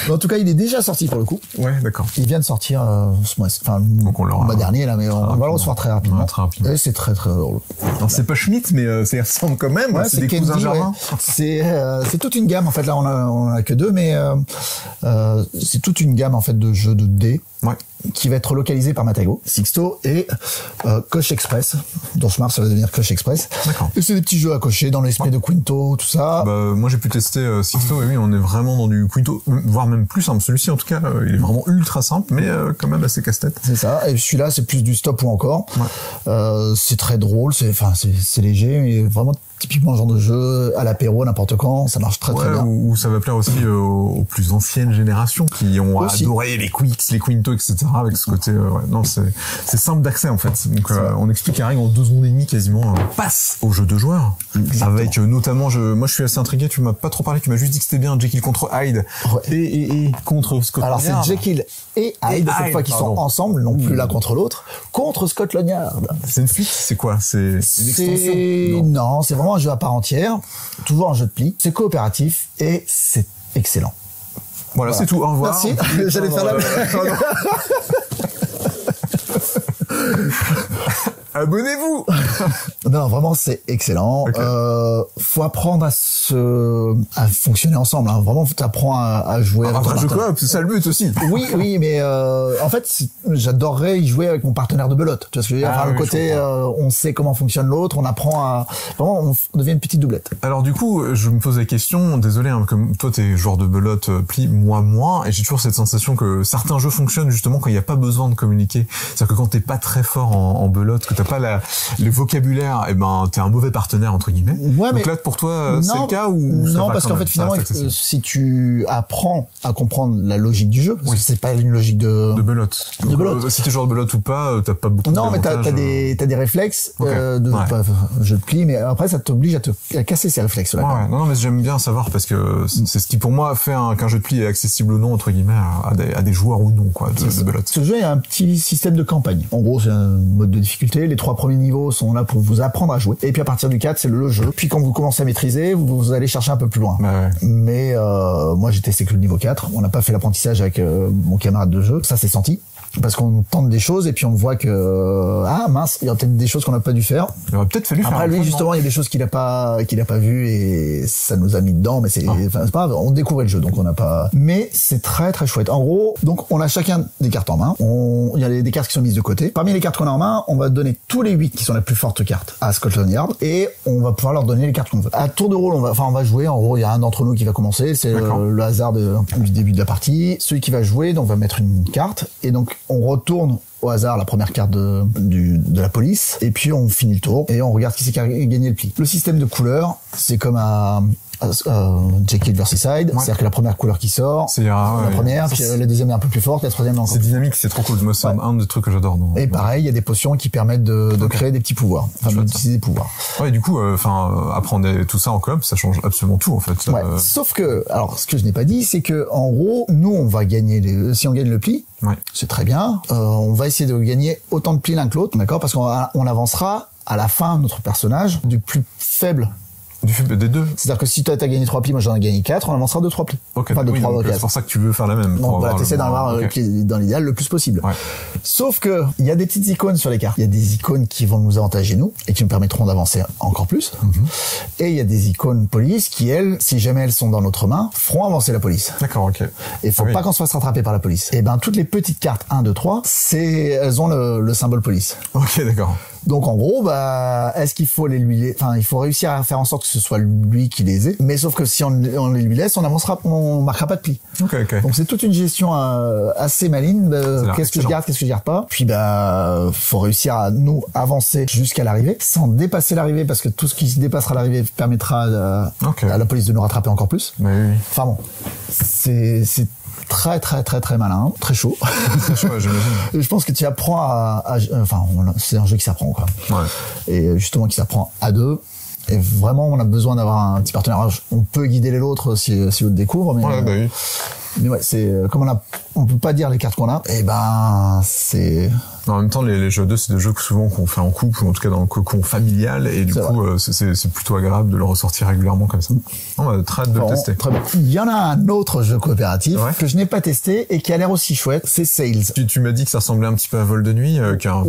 En tout cas, il est déjà sorti pour le coup. Ouais, d'accord. Il vient de sortir ce mois, enfin le mois dernier là, mais on va le recevoir très rapidement. Ouais, très rapidement. Et c'est très drôle. Alors c'est pas Schmitt, mais ça y ressemble quand même. Ouais, c'est des cousins germains. C'est toute une gamme en fait. Là, on a que deux, mais c'est toute une gamme en fait de jeux de dés. Ouais. Qui va être localisé par Matago, Sixto et Coche Express. Dorsmar, ça va devenir Coche Express. D'accord. Et c'est des petits jeux à cocher dans l'esprit de Quinto, tout ça. Moi j'ai pu tester Sixto et oui, on est vraiment dans du Quinto, voire même plus simple. Celui-ci en tout cas, il est vraiment ultra simple, mais quand même assez casse-tête. C'est ça. Et celui-là, c'est plus du stop ou encore. Ouais. C'est très drôle, c'est léger, mais vraiment typiquement le genre de jeu à l'apéro, n'importe quand, ça marche très bien. Ou ça va plaire aussi aux plus anciennes générations qui ont adoré les Quicks, les Quinto, etc. avec ce côté, non, c'est simple d'accès en fait. Donc on explique la règle en 2 secondes et demie quasiment. On passe au jeu de joueurs. Exactement. Avec notamment, moi je suis assez intrigué, tu m'as pas trop parlé, tu m'as juste dit que c'était bien Jekyll contre Hyde. Ouais. Et contre Scotland Yard. Alors c'est Jekyll et Hyde, cette fois qu'ils sont ensemble, non plus l'un contre l'autre, contre Scotland Yard. C'est une suite, c'est quoi? C'est une extension? Non, c'est vraiment un jeu à part entière, toujours un jeu de pli, c'est coopératif et c'est excellent. Voilà, c'est tout, au revoir. Merci, j'allais faire la abonnez-vous. Non, vraiment, c'est excellent. Okay. Faut apprendre à fonctionner ensemble. Hein. Vraiment, tu apprends à jouer. Un vrai jeu coop, c'est ça le but aussi. Oui, mais en fait, j'adorerais y jouer avec mon partenaire de belote. Tu vois ce que je veux dire? Enfin, le côté, on sait comment fonctionne l'autre, on apprend à vraiment, on devient une petite doublette. Alors du coup, je me pose la question. Désolé, hein, comme toi, t'es joueur de belote, Pli, moi moins, et j'ai toujours cette sensation que certains jeux fonctionnent justement quand il n'y a pas besoin de communiquer. C'est-à-dire que quand t'es pas très fort en belote, que t'as pas le vocabulaire, et ben t'es un mauvais partenaire entre guillemets. Ouais, donc là, pour toi, c'est le cas ou non, parce qu'en fait, finalement, si tu apprends à comprendre la logique du jeu, parce que c'est pas une logique de belote. De belote. Si t'es joueur de belote ou pas, t'as pas beaucoup. Non, mais t'as des réflexes jeu de pli, mais après ça t'oblige à casser ces réflexes-là. Ouais, non, mais j'aime bien savoir parce que c'est ce qui pour moi fait qu'un jeu de pli est accessible ou non entre guillemets à des joueurs ou non quoi de belote. Ce jeu, il y a un petit système de campagne. En gros, c'est un mode de difficulté. Les 3 premiers niveaux sont là pour vous apprendre à jouer. Et puis à partir du 4, c'est le jeu. Puis quand vous commencez à maîtriser, vous allez chercher un peu plus loin. Ouais. Mais moi, j'ai testé que le niveau 4. On n'a pas fait l'apprentissage avec mon camarade de jeu. Ça s'est senti. Parce qu'on tente des choses et puis on voit que mince, il y a peut-être des choses qu'on n'a pas dû faire. Il aurait peut-être fallu faire. Après lui justement, il y a des choses qu'il a pas vu et ça nous a mis dedans, mais c'est pas grave, on découvrait le jeu donc on n'a pas. Mais c'est très très chouette. En gros, donc on a chacun des cartes en main. Il y a des cartes qui sont mises de côté. Parmi les cartes qu'on a en main, on va donner tous les 8 qui sont la plus forte carte à Scotland Yard et on va pouvoir leur donner les cartes qu'on veut. À tour de rôle, on va jouer. En gros, il y a un d'entre nous qui va commencer, c'est le hasard du début de la partie. Celui qui va jouer, donc va mettre une carte et donc on retourne au hasard la première carte de la police et puis on finit le tour et on regarde qui c'est qui a gagné le pli. Le système de couleurs, c'est comme à Jekyll vs Hyde, c'est-à-dire que la première couleur qui sort, c'est la première, puis la deuxième est un peu plus forte, la troisième est encore c'est dynamique, c'est trop cool. Moi, c'est un des trucs que j'adore. Et pareil, il y a des potions qui permettent de créer des petits pouvoirs, d'utiliser des pouvoirs. Ouais, du coup, apprendre tout ça en coop, ça change absolument tout en fait. Ouais. Sauf que, alors, ce que je n'ai pas dit, c'est que en gros, nous, on va gagner si on gagne le pli. C'est très bien. On va essayer de gagner autant de plis l'un que l'autre, d'accord, parce qu'on avancera à la fin notre personnage du plus faible. Des deux. C'est-à-dire que si toi t'as gagné 3 plis, moi j'en ai gagné 4, on avancera de 3 plis. Okay. Enfin, c'est pour ça que tu veux faire la même. Donc voilà, t'essaies d'en avoir dans l'idéal le plus possible. Ouais. Sauf que, il y a des petites icônes sur les cartes. Il y a des icônes qui vont nous avantager nous, et qui nous permettront d'avancer encore plus. Et il y a des icônes police qui, elles, si jamais elles sont dans notre main, feront avancer la police. D'accord, ok. Et faut pas qu'on se fasse rattraper par la police. Et ben, toutes les petites cartes 1, 2, 3, elles ont le symbole police. Ok, d'accord. Donc en gros, est-ce qu'il faut il faut réussir à faire en sorte que ce soit lui qui les ait. Mais sauf que si on les lui laisse, on marquera pas de pli. Okay. Donc c'est toute une gestion assez maligne. Qu'est-ce que je garde, qu'est-ce que je garde pas. Puis faut réussir à nous avancer jusqu'à l'arrivée, sans dépasser l'arrivée, parce que tout ce qui se dépassera l'arrivée permettra à la police de nous rattraper encore plus. Oui. Enfin bon, c'est très très très très malin, très chaud. Très chaud, j'imagine. Je pense que tu apprends c'est un jeu qui s'apprend quoi. Ouais. Et justement qui s'apprend à deux. Et vraiment, on a besoin d'avoir un petit partenaire. Alors, on peut guider l'autre si l'autre découvre, mais oui. Mais ouais, c'est comme on peut pas dire les cartes qu'on a. Et ben c'est. En même temps, les jeux 2, c'est des jeux que souvent qu'on fait en couple ou en tout cas dans le cocon familial et du coup, c'est plutôt agréable de le ressortir régulièrement comme ça. On a très hâte de le tester. Très bien. Il y en a un autre jeu coopératif que je n'ai pas testé et qui a l'air aussi chouette, c'est Sales. Tu m'as dit que ça ressemblait un petit peu à Vol de Nuit, qui est un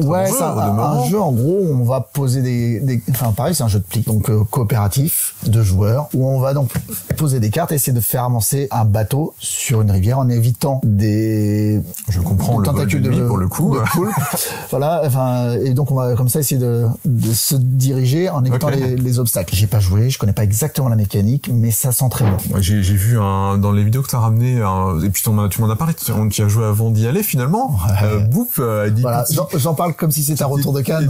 jeu en gros où on va poser pareil, c'est un jeu de pli, donc coopératif de joueurs où on va donc poser des cartes et essayer de faire avancer un bateau sur une rivière en évitant des tentacules de nuit pour le coup. Voilà, et donc on va comme ça essayer de se diriger en évitant les obstacles. J'ai pas joué, je connais pas exactement la mécanique, mais ça sent très bon. J'ai vu dans les vidéos que t'as ramené, et puis tu m'en as parlé, tu as joué avant d'y aller finalement. Boop a dit. Voilà, j'en parle comme si c'était un retour de Cannes.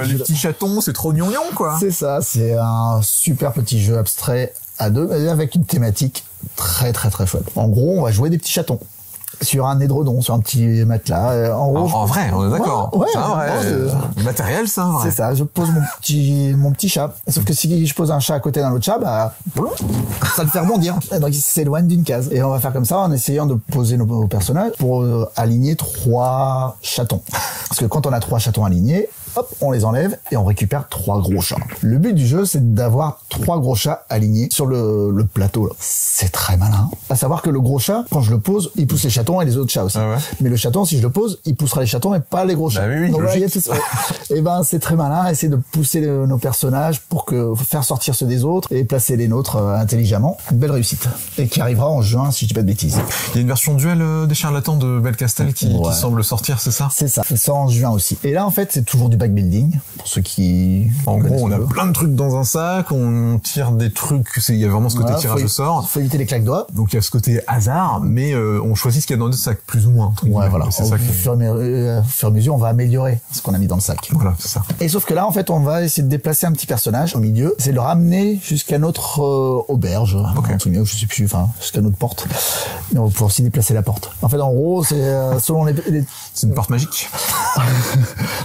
Les petits chatons, c'est trop gnangnan quoi. C'est ça, c'est un super petit jeu abstrait à deux, avec une thématique très très très chouette. En gros, on va jouer des petits chatons sur un édredon, sur un petit matelas. En vrai, on est d'accord. C'est un vrai. Matériel, c'est un vrai. C'est ça. Je pose mon petit chat. Sauf que si je pose un chat à côté d'un autre chat, ça le fait rebondir. Donc il s'éloigne d'une case. Et on va faire comme ça en essayant de poser nos personnages pour aligner 3 chatons. Parce que quand on a 3 chatons alignés, hop, on les enlève et on récupère 3 gros chats. Le but du jeu, c'est d'avoir 3 gros chats alignés sur le plateau. Là. C'est très malin. À savoir que le gros chat, quand je le pose, il pousse les chatons et les autres chats aussi. Ah ouais. Mais le chaton, si je le pose, il poussera les chatons et pas les gros chats. Bah oui, donc là, il y a tout ça. Et ben, c'est très malin, essayer de pousser nos personnages pour faire sortir ceux des autres et placer les nôtres intelligemment. Une belle réussite. Et qui arrivera en juin, si je dis pas de bêtises. Il y a une version duel des charlatans de Belcastel qui semble sortir, c'est ça? C'est ça. C'est ça en juin aussi. Et là, en fait, c'est toujours du backbuilding. Pour ceux qui... En gros, on a plein de trucs dans un sac, on tire des trucs, il y a vraiment ce côté tirage au sort. Faut éviter les claques doigts. Donc il y a ce côté hasard, mais on choisit ce qu'il y a dans le sac, plus ou moins. Ouais, voilà. C'est ça. Au fur et à mesure, on va améliorer ce qu'on a mis dans le sac. Voilà, c'est ça. Et sauf que là, en fait, on va essayer de déplacer un petit personnage au milieu, c'est de le ramener jusqu'à notre auberge, je sais plus, enfin, jusqu'à notre porte. Mais on va pouvoir aussi déplacer la porte. En fait, en gros, c'est selon les... C'est une porte magique.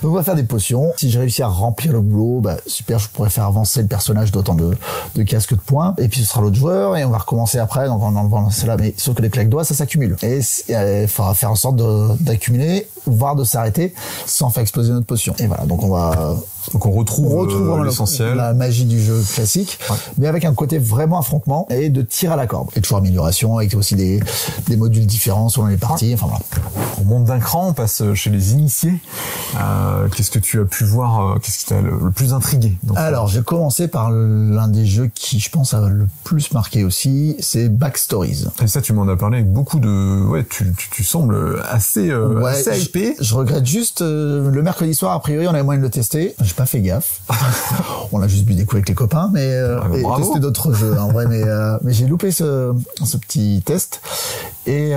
Donc on va faire des potions. Si j'ai réussi à remplir le boulot, bah super, je pourrais faire avancer le personnage d'autant de casques de points. Et puis ce sera l'autre joueur et on va recommencer après. Donc en enlevant cela, mais sauf que les claques doigts, ça s'accumule. Et il faudra faire en sorte d'accumuler, voire de s'arrêter sans faire exploser notre potion. Et voilà, donc on retrouve l'essentiel, la magie du jeu classique, mais avec un côté vraiment affrontement et de tir à la corde. Et toujours amélioration avec aussi des modules différents selon les parties. Enfin voilà. On monte d'un cran, on passe chez les initiés. Qu'est-ce que tu as pu voir, qu'est-ce qui t'a le plus intrigué? Alors, j'ai commencé par l'un des jeux qui, je pense, a le plus marqué aussi, c'est Backstories. Et ça, tu m'en as parlé avec beaucoup de... Ouais, tu sembles assez hypé. Je regrette juste, le mercredi soir, a priori, on avait moyen de le tester. J'ai pas fait gaffe. On l'a juste bu des coups avec les copains, mais et testé d'autres jeux, en vrai, mais j'ai loupé ce petit test. Et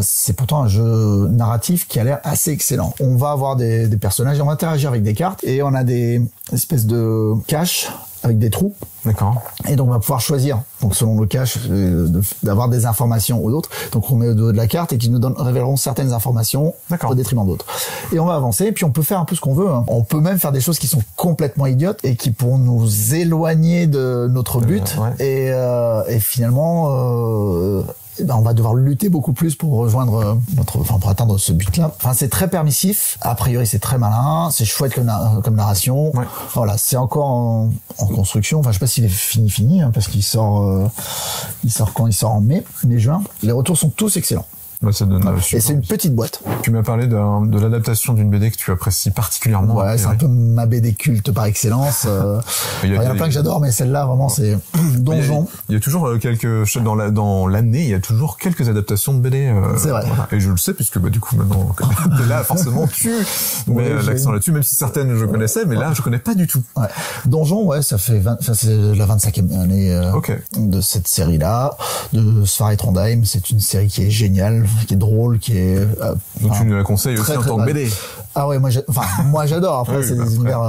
c'est pourtant un jeu narratif qui a l'air assez excellent. On va avoir des personnages, on va interagir avec des cartes et on a des espèces de caches avec des trous. D'accord. Et donc on va pouvoir choisir, donc selon le cache, d'avoir des informations ou d'autres. Donc on met au dos de la carte et qui nous révéleront certaines informations au détriment d'autres. Et on va avancer, et puis on peut faire un peu ce qu'on veut. Hein. On peut même faire des choses qui sont complètement idiotes et qui pourront nous éloigner de notre but. Et finalement... on va devoir lutter beaucoup plus pour rejoindre pour atteindre ce but-là. Enfin, c'est très permissif. A priori, c'est très malin. C'est chouette comme narration. Ouais. Voilà, c'est encore en construction. Enfin, je sais pas s'il est fini, hein, parce qu'il sort quand il sort en mai-juin. Les retours sont tous excellents. Bah, ça donne et c'est une petite boîte. Tu m'as parlé de l'adaptation d'une BD que tu apprécies particulièrement. Ouais, c'est un peu ma BD culte par excellence. Il y en a plein que j'adore, mais celle-là, vraiment, c'est Donjon. Il y a toujours dans l'année, il y a toujours quelques adaptations de BD. C'est vrai. Voilà. Et je le sais, puisque du coup, maintenant, t'es là, forcément, tu mets l'accent là-dessus, même si certaines je connaissais, mais là, je connais pas du tout. Ouais. Donjon, ça c'est la 25e année de cette série-là, de Sfar et Trondheim. C'est une série qui est géniale, qui est drôle, qui est... Donc tu nous la conseilles aussi en tant que BD. Ah ouais, moi j'adore. Après, c'est des univers...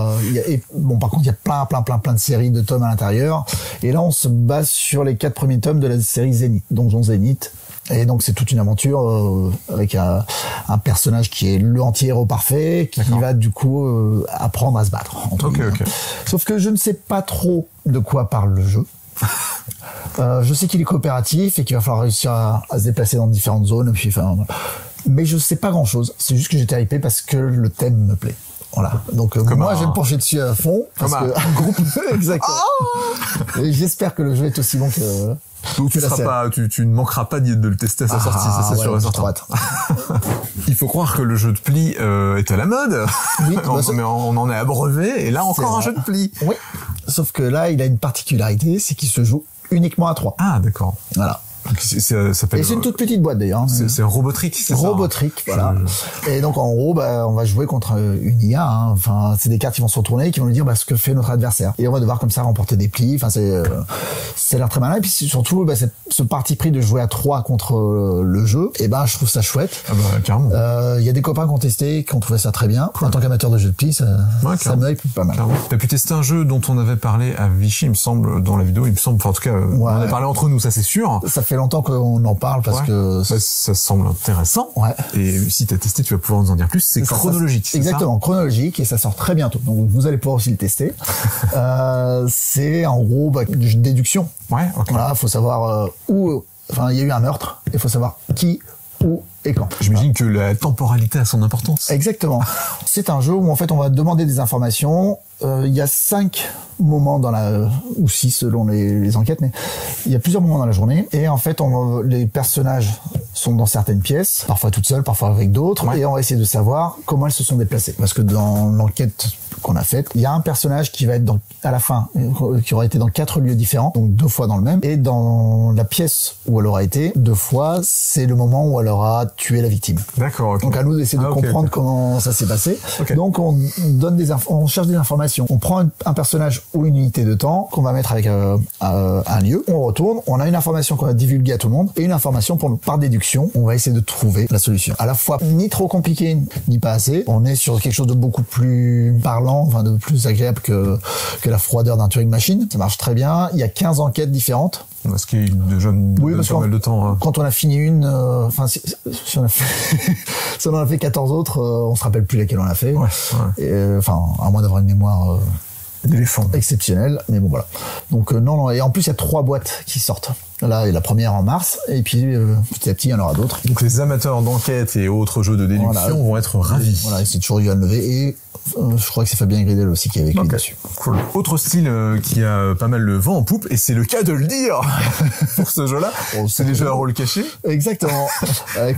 par contre, il y a plein de séries de tomes à l'intérieur. Et là, on se base sur les 4 premiers tomes de la série Zénith, Donjon Zénith. Et donc c'est toute une aventure avec un personnage qui est le anti-héros parfait, qui va du coup apprendre à se battre. Sauf que je ne sais pas trop de quoi parle le jeu. Je sais qu'il est coopératif et qu'il va falloir réussir à se déplacer dans différentes zones. Puis, mais je sais pas grand chose. C'est juste que j'étais hypé parce que le thème me plaît. Voilà. Donc moi je vais me pencher dessus à fond parce que un groupe exactement. Et j'espère que le jeu est aussi bon que... Donc tu ne manqueras pas de le tester à sa sortie, ça c'est sûr et certain. Il faut croire que le jeu de pli est à la mode. Oui, mais on en est abreuvé et là encore un jeu de pli. Oui. Sauf que là, il a une particularité, c'est qu'il se joue uniquement à 3. Ah, d'accord. Voilà. Ça s'appelle... Et c'est une toute petite boîte d'ailleurs. C'est Robotrick, c'est ça? Robotrick, voilà. Et donc en gros, on va jouer contre une IA. Hein. Enfin, c'est des cartes qui vont se retourner et qui vont nous dire ce que fait notre adversaire. Et on va devoir comme ça remporter des plis. Enfin, ça a l'air très malin. Et puis surtout, c'est ce parti pris de jouer à 3 contre le jeu. Et je trouve ça chouette. Ah bah carrément. Il y a des copains qui ont testé, qui ont trouvé ça très bien. En tant qu'amateur de jeux de plis, ça me hype pas mal. T'as pu tester un jeu dont on avait parlé à Vichy, il me semble, dans la vidéo. Enfin, en tout cas, on en a parlé entre nous, ça c'est sûr. Ça fait longtemps qu'on en parle parce que ça semble intéressant. Ouais. Et si t'as testé, tu vas pouvoir nous en dire plus. C'est chronologique. Exactement, chronologique, et ça sort très bientôt. Donc vous allez pouvoir aussi le tester. C'est en gros une déduction. Ouais. Okay. Voilà, faut savoir où. Enfin, il y a eu un meurtre. Il faut savoir qui où et quand. J'imagine que la temporalité a son importance. Exactement. C'est un jeu où en fait on va demander des informations. Il y a 5 moments ou 6 selon les enquêtes, mais il y a plusieurs moments dans la journée. Et en fait, les personnages sont dans certaines pièces, parfois toutes seules, parfois avec d'autres, et on va essayer de savoir comment elles se sont déplacées. Parce que dans l'enquête qu'on a faite, il y a un personnage qui va être à la fin, qui aura été dans 4 lieux différents, donc 2 fois dans le même, et dans la pièce où elle aura été, 2 fois, c'est le moment où elle aura tué la victime. D'accord. Okay. Donc à nous d'essayer de comprendre comment ça s'est passé. Okay. Donc on donne on cherche des informations. On prend un personnage ou une unité de temps qu'on va mettre avec un lieu. On retourne. On a une information qu'on va divulguer à tout le monde et une information par déduction. On va essayer de trouver la solution. À la fois ni trop compliqué ni pas assez. On est sur quelque chose de beaucoup plus parlant, enfin de plus agréable que la froideur d'un Turing Machine. Ça marche très bien. Il y a 15 enquêtes différentes. Ce qui est déjà pas mal de temps. Hein. Quand on a fini une, si on a fait, si on en a fait 14 autres, on se rappelle plus lesquelles on a fait. Ouais. Et, à moins d'avoir une mémoire d'éléphant exceptionnelle. Mais bon, voilà. Donc non. Et en plus, il y a 3 boîtes qui sortent. Là, et la première en mars, et puis petit à petit, il y en aura d'autres. Donc les amateurs d'enquête et autres jeux de déduction vont être ravis. Voilà, et c'est toujours Yoann Levé, et je crois que c'est Fabien Gridel aussi qui est avec lui dessus. Cool. Autre style qui a pas mal le vent en poupe, et c'est le cas de le dire pour ce jeu-là, c'est les jeux à rôle caché. Exactement.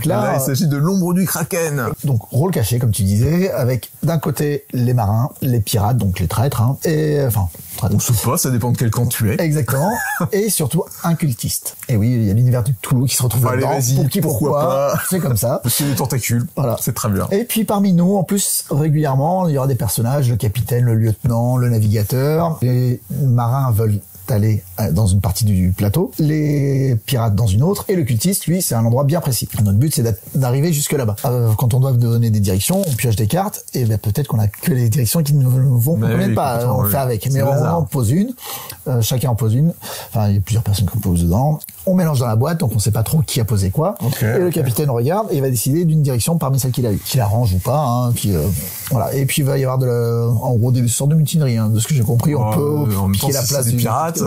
Là, il s'agit de l'ombre du Kraken. Donc rôle caché, comme tu disais, avec d'un côté les marins, les pirates, donc les traîtres, et on se pas, ça dépend de quel camp tu es. Exactement. Et surtout un cultiste. Et oui, il y a l'univers du Cthulhu qui se retrouve là-dedans. Pourquoi pas. C'est comme ça. Parce qu'il y a des tentacules. Voilà. C'est très bien. Et puis parmi nous, en plus, régulièrement, il y aura des personnages, le capitaine, le lieutenant, le navigateur. Les marins veulent aller dans une partie du plateau, les pirates dans une autre, et le cultiste, lui, c'est un endroit bien précis. Notre but, c'est d'arriver jusque là-bas. Quand on doit donner des directions, on pioche des cartes, et peut-être qu'on a que les directions qui ne vont conviennent pas, on fait avec. Mais on en pose une, chacun en pose une, il y a plusieurs personnes qui posent dedans, on mélange dans la boîte, donc on sait pas trop qui a posé quoi, et le capitaine regarde, et il va décider d'une direction parmi celles qu'il a eues, qu'il arrange ou pas, puis voilà. Et puis il va y avoir en gros des sortes de mutineries, de ce que j'ai compris, on peut piquer la place du pirate.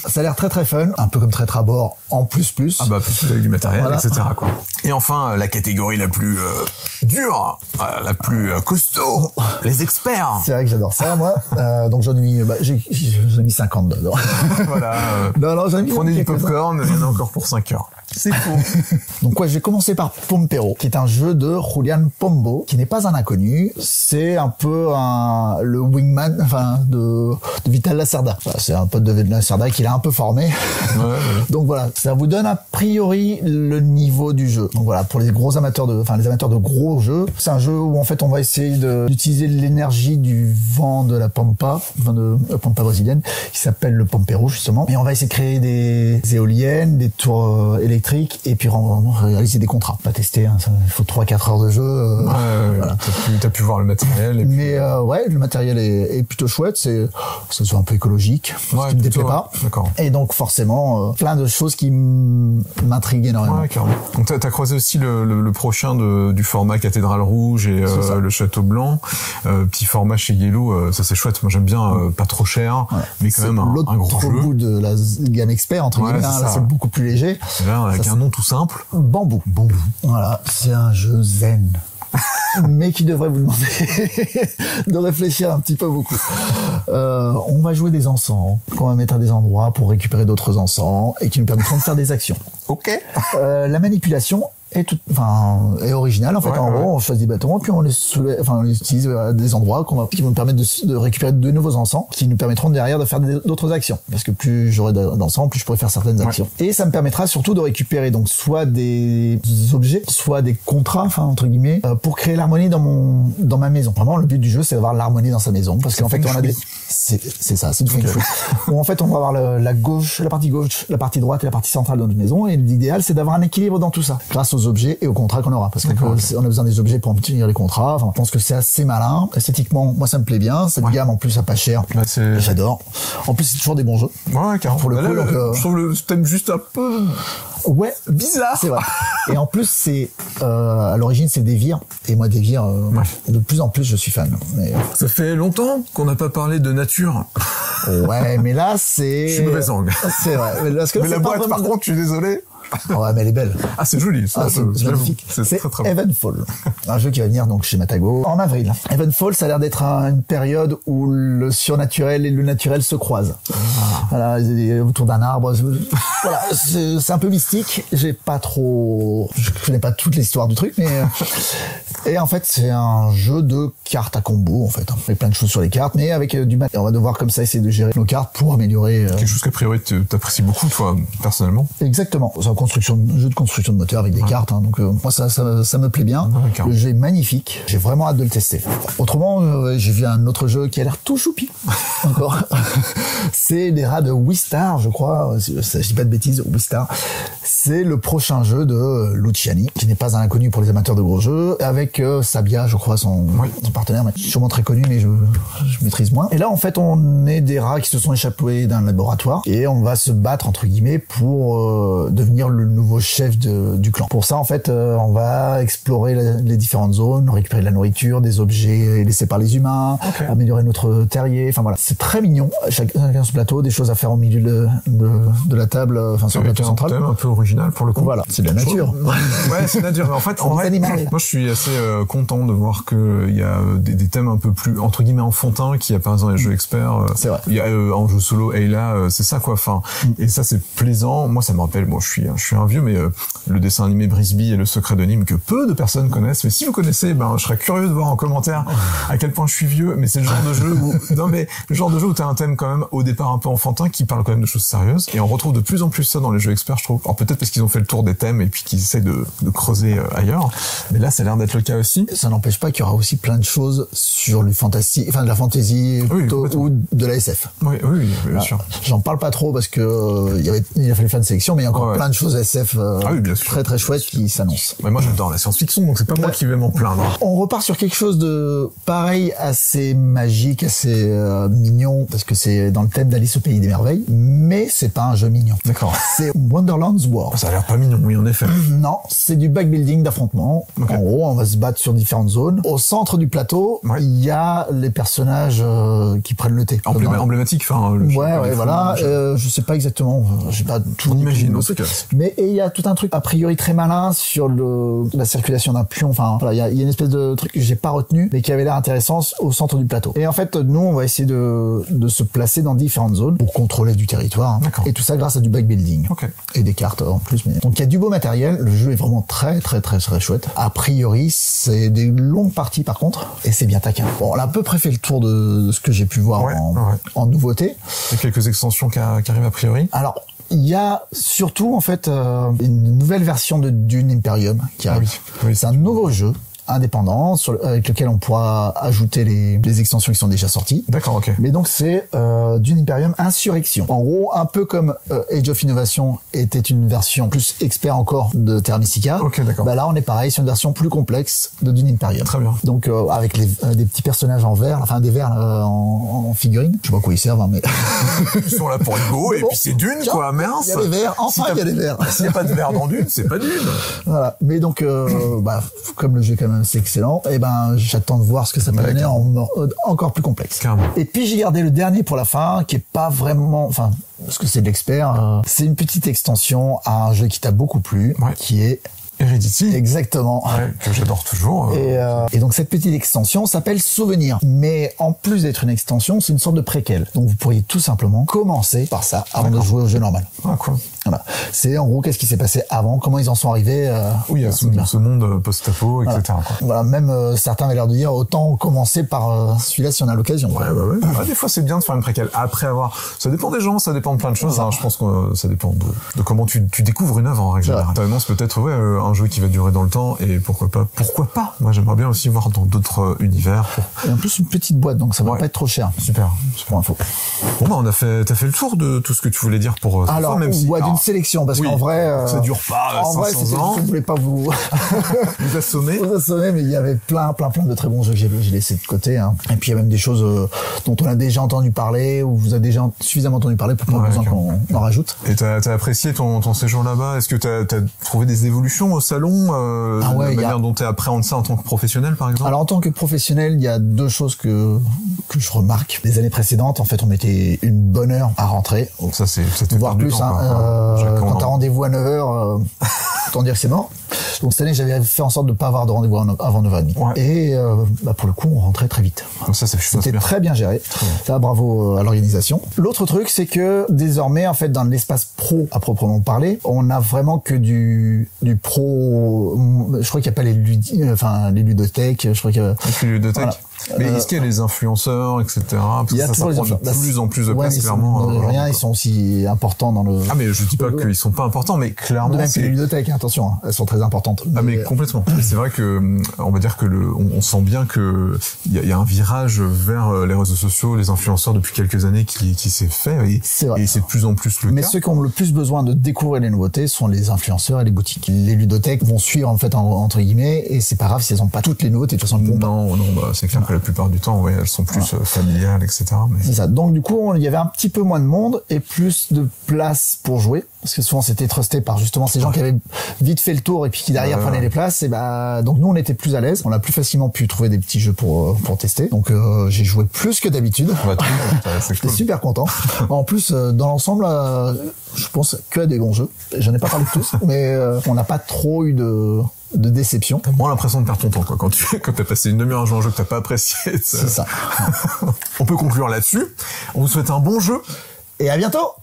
Ça a l'air très très fun, un peu comme traître à bord en plus. Plus avec du matériel, etc. quoi. Et enfin, la catégorie la plus dure, la plus costaud, les experts. C'est vrai que j'adore ça, moi. Donc j'en ai mis 50 dedans. Voilà. Prenez du popcorn, il y en a encore pour 5 heures. C'est faux. Donc je vais commencer par Pompero, qui est un jeu de Julian Pombo, qui n'est pas un inconnu. C'est un peu le wingman, de Vital Lacerda. C'est un pote de Lacerda qui l'a un peu formé. Ouais. Donc voilà, ça vous donne a priori le niveau du jeu. Donc voilà, pour les gros amateurs les amateurs de gros jeux, c'est un jeu où en fait on va essayer d'utiliser l'énergie du vent de la Pampa, de la Pampa brésilienne, qui s'appelle le Pompero justement. Et on va essayer de créer des éoliennes, des tours électriques, et puis réaliser des contrats. Pas tester, il faut 3-4 heures de jeu. Voilà. T'as pu voir le matériel. Mais le matériel est plutôt chouette, ça soit un peu écologique, ce qui me déplaît pas. D'accord. Et donc forcément, plein de choses qui m'intriguent énormément. Ouais, carrément. Donc t'as croisé aussi le prochain du format Cathédrale Rouge et le Château Blanc. Petit format chez Yellow, ça c'est chouette. Moi j'aime bien, pas trop cher, mais quand même un gros jeu. L'autre bout de la gamme expert, entre guillemets, là c'est beaucoup plus léger. Là, avec un nom tout simple. Bambou. Voilà, c'est un jeu zen. Mais qui devrait vous demander de réfléchir un petit peu beaucoup. On va jouer des encens qu'on va mettre à des endroits pour récupérer d'autres encens et qui nous permettront de faire des actions. Ok. La manipulation est originale en fait. En gros, on choisit des bâtons et puis on les utilise à des endroits qui vont nous permettre de récupérer de nouveaux encens qui nous permettront derrière de faire d'autres actions. Parce que plus j'aurai d'encens, plus je pourrai faire certaines actions. Et ça me permettra surtout de récupérer donc soit des objets, soit des contrats, entre guillemets, pour créer l'harmonie dans ma maison. Vraiment, le but du jeu, c'est d'avoir l'harmonie dans sa maison, parce qu'en fait, on a c'est ça, c'est du feng shui. Bon, en fait, on va avoir la partie gauche, la partie droite et la partie centrale de notre maison, et l'idéal, c'est d'avoir un équilibre dans tout ça, grâce aux objets et aux contrats qu'on aura, parce qu'on a besoin des objets pour obtenir les contrats. Je pense que c'est assez malin. Esthétiquement, moi, ça me plaît bien. Cette gamme, en plus, à pas cher. J'adore. En plus, c'est toujours des bons jeux. Ouais, carrément. Pour le coup, je trouve le thème juste un peu bizarre. C'est vrai. Et en plus, c'est à l'origine, c'est des vires. Et moi, des vires, de plus en plus, je suis fan. Mais ça fait longtemps qu'on n'a pas parlé de nature. Ouais, mais là, c'est... Je suis mauvaise langue. C'est vrai. Mais la boîte, par contre, je suis désolé. Ouais, mais elle est belle. Ah, c'est joli. Ça, c'est magnifique. C'est très, très Evenfall. Un jeu qui va venir donc chez Matago en avril. Evenfall, ça a l'air d'être une période où le surnaturel et le naturel se croisent. Voilà, autour d'un arbre. Voilà, c'est un peu mystique. Je connais pas toute l'histoire du truc, mais et en fait, c'est un jeu de cartes à combo, en fait. Avec plein de choses sur les cartes, mais avec du matériel. On va devoir comme ça essayer de gérer nos cartes pour améliorer. Quelque chose qu'a priori t'apprécies beaucoup, toi, personnellement. Exactement. C'est un jeu de construction de moteur avec des cartes, hein, donc moi ça me plaît bien. Le jeu est magnifique. J'ai vraiment hâte de le tester. Autrement, j'ai vu un autre jeu qui a l'air tout choupi. Encore. C'est les rats de Wistar, je crois. Je dis pas de bêtises, Wistar. C'est le prochain jeu de Luciani, qui n'est pas un inconnu pour les amateurs de gros jeux, avec Sabia, je crois, son partenaire, mais sûrement très connu, mais je maîtrise moins. Et là, en fait, on est des rats qui se sont échappés d'un laboratoire et on va se battre, entre guillemets, pour devenir le nouveau chef du clan. Pour ça, en fait, on va explorer les différentes zones, récupérer de la nourriture, des objets laissés par les humains, améliorer notre terrier. Enfin voilà, c'est très mignon. Chacun sur ce plateau, des choses à faire au milieu de la table, enfin sur le plateau central. Un peu original pour le coup. Voilà, c'est de la nature. Ouais, c'est nature. Mais en fait, en vrai, moi je suis assez content de voir que il y a des thèmes un peu plus entre guillemets enfantins qu'il y a par exemple dans les jeux experts. C'est vrai. Il y a en jeu solo Ayla, c'est ça quoi. Enfin, et ça c'est plaisant. Moi ça me rappelle. Bon, je suis un vieux, mais le dessin animé Brisby et le secret de Nîmes que peu de personnes connaissent. Mais si vous connaissez, je serais curieux de voir en commentaire à quel point je suis vieux. Mais c'est le genre de jeu où le genre de jeu où t'as un thème quand même au départ un peu enfantin qui parle quand même de choses sérieuses. Et on retrouve de plus en plus ça dans les jeux experts, je trouve. Alors peut-être parce qu'ils ont fait le tour des thèmes et puis qu'ils essaient de creuser ailleurs. Mais là, ça a l'air d'être le cas aussi. Ça n'empêche pas qu'il y aura aussi plein de choses sur le fantasy, enfin de la fantasy plutôt, ou de la SF. Oui, bien sûr. J'en parle pas trop parce que il a fallu faire une sélection, mais il y a encore plein de choses SF très très chouettes qui s'annoncent. Mais moi, j'adore la science-fiction, donc c'est pas moi qui vais m'en plaindre. On repart sur quelque chose de pareil, assez magique, assez mignon, parce que c'est dans le thème d'Alice au pays des merveilles, mais c'est pas un jeu mignon. D'accord. C'est Wonderland's War. Ça a l'air pas mignon, oui, en effet. Non, c'est du backbuilding d'affrontement. En gros, on va se battre sur différentes zones. Au centre du plateau, il y a les personnages qui prennent le thé. Emblématique, enfin. Voilà. Je sais pas exactement. J'ai pas tout. On imagine, en tout cas. Mais il y a tout un truc a priori très malin sur la circulation d'un pion. Enfin, voilà, il y a une espèce de truc que j'ai pas retenu, mais qui avait l'air intéressant au centre du plateau. Et en fait, nous, on va essayer de se placer dans différentes zones pour contrôler du territoire. Et tout ça grâce à du backbuilding. Et des cartes en plus. Donc il y a du beau matériel. Le jeu est vraiment très très très très chouette. A priori, c'est des longues parties par contre, et c'est bien taquin. Bon, on a à peu près fait le tour de ce que j'ai pu voir en nouveauté. Il y a quelques extensions qui arrivent a priori. Alors, il y a surtout en fait une nouvelle version de Dune Imperium qui arrive. C'est un nouveau jeu indépendant avec lequel on pourra ajouter les extensions qui sont déjà sorties. D'accord, Mais donc c'est Dune Imperium Insurrection. En gros, un peu comme Age of Innovation était une version plus expert encore de Terra Mystica. D'accord. Là, on est pareil sur une version plus complexe de Dune Imperium. Très bien. Donc avec des petits personnages en verre, enfin des verres en figurines. Je sais pas à quoi ils servent, hein, mais ils sont là pour être beaux et puis c'est Dune quoi, mince. Il y a des verres. Enfin, il y a des verres. S'il n'y a pas de verre dans Dune, c'est pas Dune. Voilà. Mais donc, comme le jeu quand même c'est excellent, et j'attends de voir ce que ça peut donner en mode encore plus complexe. Carrément. Et puis j'ai gardé le dernier pour la fin, qui est pas vraiment, enfin, parce que c'est de l'expert, c'est une petite extension à un jeu qui t'a beaucoup plu, qui est Heredity. Exactement. Que j'adore toujours. Et donc cette petite extension s'appelle Souvenir. Mais en plus d'être une extension, c'est une sorte de préquel. Donc vous pourriez tout simplement commencer par ça avant de jouer au jeu normal. Voilà. C'est en gros qu'est-ce qui s'est passé avant, comment ils en sont arrivés. À ce monde post-apo, etc. Voilà, même certains avaient l'air de dire autant commencer par celui-là si on a l'occasion. Des fois c'est bien de faire une préquelle après avoir. Ça dépend des gens, ça dépend de plein de choses. Je pense que ça dépend de comment tu découvres une œuvre en règle générale. Ta annonce peut-être un jeu qui va durer dans le temps et pourquoi pas. Moi j'aimerais bien aussi voir dans d'autres univers. Et en plus une petite boîte donc ça va pas être trop cher. Super info. Bon t'as fait le tour de tout ce que tu voulais dire pour alors même d'une sélection parce qu'en vrai ça dure pas en 500 vrai, ans. Je voulais pas vous assommer mais il y avait plein de très bons jeux que j'ai laissés de côté et puis il y a même des choses dont on a déjà entendu parler ou vous avez déjà suffisamment entendu parler pour pas besoin qu'on en rajoute. Et t'as apprécié ton séjour là-bas? Est-ce que t'as trouvé des évolutions au salon la manière dont tu appréhendes ça en tant que professionnel, par exemple? Alors, en tant que professionnel, il y a deux choses que je remarque. Les années précédentes, en fait, on mettait une bonne heure à rentrer. Ça, c'est voire plus, quand t'as rendez-vous à 9h, autant dire que c'est mort. Donc cette année, j'avais fait en sorte de pas avoir de rendez-vous avant 9h30. Ouais. Et pour le coup, on rentrait très vite. C'était très bien géré. Ça, bravo à l'organisation. L'autre truc, c'est que désormais, en fait, dans l'espace pro à proprement parler, on a vraiment que du pro. Je crois qu'il n'y a pas les ludothèques. Je crois qu'il y a les ludothèques. Voilà. Mais est-ce qu'il y a les influenceurs, etc. Parce que ça prend de plus en plus de place, clairement. Ils sont aussi importants dans le... Ah, mais je dis pas qu'ils sont pas importants, mais clairement... Même que les ludothèques, attention, elles sont très importantes. Ah, mais complètement. C'est vrai que, on va dire que on sent bien que il y a un virage vers les réseaux sociaux, les influenceurs depuis quelques années qui s'est fait, et c'est de plus en plus le cas. Mais ceux qui ont le plus besoin de découvrir les nouveautés sont les influenceurs et les boutiques. Les ludothèques vont suivre, en fait, entre guillemets, et c'est pas grave si elles ont pas toutes les nouveautés, de toute façon. Non, c'est clair que la plupart du temps, elles sont plus familiales, etc. Mais... C'est ça. Donc, du coup, il y avait un petit peu moins de monde et plus de place pour jouer. Parce que souvent, c'était trusté par justement ces gens qui avaient vite fait le tour et puis qui derrière prenaient les places. Et donc nous, on était plus à l'aise. On a plus facilement pu trouver des petits jeux pour tester. Donc, j'ai joué plus que d'habitude. J'étais super content. En plus, dans l'ensemble, je pense que à des bons jeux. J'en ai pas parlé de tous, mais on n'a pas trop eu de déception. T'as moins l'impression de perdre ton temps, quoi. Quand t'as passé une demi-heure à jouer un jeu que t'as pas apprécié. C'est ça. On peut conclure là-dessus. On vous souhaite un bon jeu. Et à bientôt!